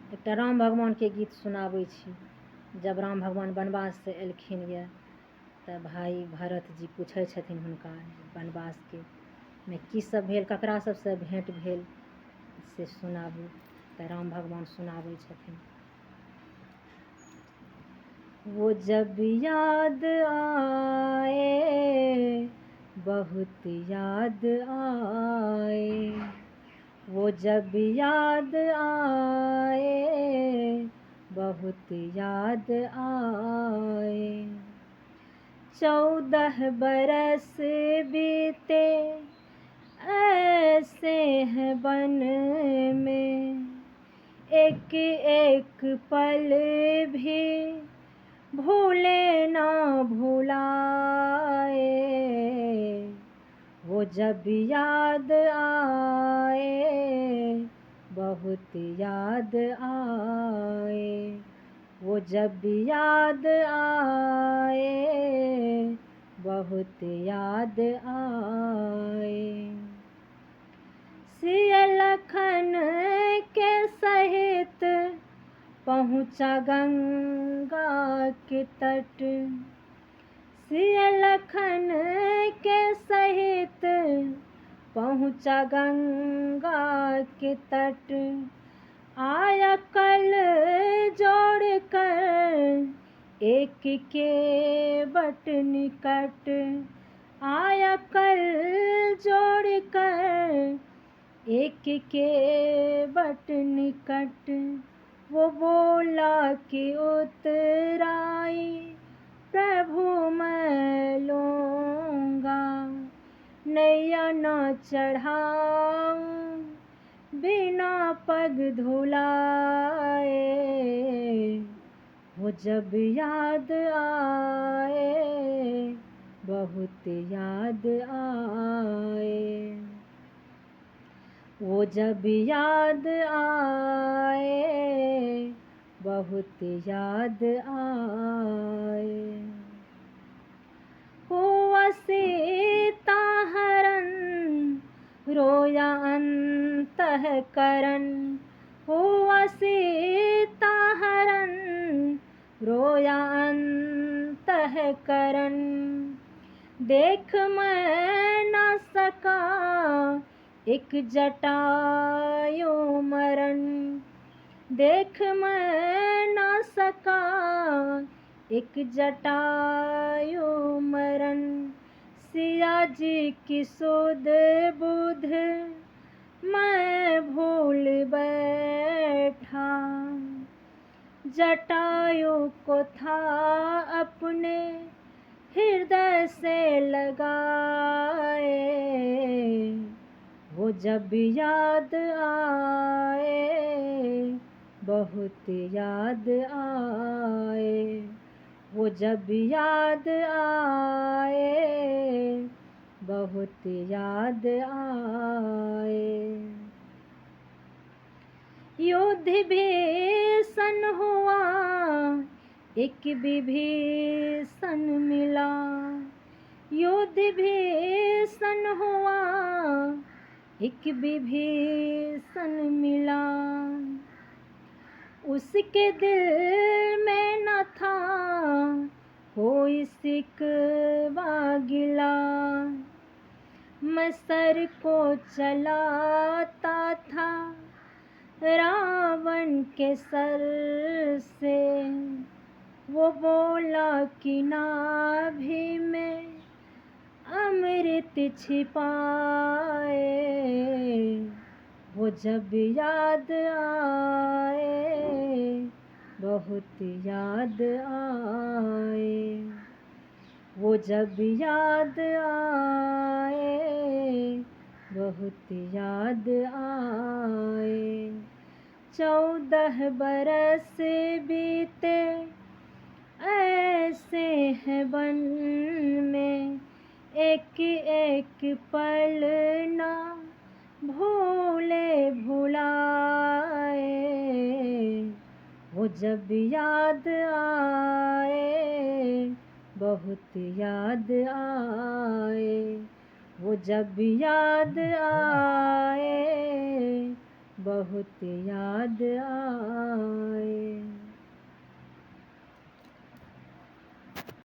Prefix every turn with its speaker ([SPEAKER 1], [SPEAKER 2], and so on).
[SPEAKER 1] एकटा राम भगवानके गीत सुनाबै छी। जब राम भगवान वनवाससँ एलखिन यऽ तऽ भाई भरत जी पूछै छथिन हुनका वनवासके में की सब भेल, ककरा सबसँ भेंट भेल से सुनाबू। तऽ राम भगवान सुनाबै छथिन। वो जब याद आए बहुत याद आए, वो जब याद आए बहुत याद आए। 14 बरस बीते ऐसे हैं वन में, एक एक पल भी भूले ना भुलाए। वो जब याद आए बहुत याद आए, वो जब याद आए बहुत याद आए। सिया लखन के सहित पहुँचा गंगा के तट, सिया लखन के सहित पहुँचा गंगा के तट। आया कल जोड़ कर एक के बट निकट, आया कल जोड़ कर एक के बट निकट। वो बोला कि उतराई प्रभु मैं लूँगा, नैया न चढ़ाऊँ बिना पग धुलाए। वो जब याद आए बहुत याद आए, वो जब याद आए बहुत याद आए। हुआ सीता हरण रोया अंतःकरण, हुआ सीता हरण रोया अंतःकरण। देख मैं न सका एक जटायु मरण, देख मैं न सका एक जटायु मरण। सिया जी की सुध बुध मैं भूल बैठा, जटायु को था अपने हृदय से लगाए। वो जब याद आए बहुत याद आए, वो जब याद आए बहुत याद आए। युद्ध भीषण हुआ एक विभीषण मिला, युद्ध भीषण हुआ एक विभीषण मिला। उसके दिल में न था कोई शिकवा गिला, मैं सर को चलाता था रावण के सर से। वो बोला कि नाभि में अमृत छिपाए। वो जब याद आए बहुत याद आए, वो जब याद आए बहुत याद आए। 14 बरस बीते ऐसे हैं वन में, एक एक पल ना भूले भुलाए। वो जब याद आए बहुत याद आए, वो जब याद आए बहुत याद आए।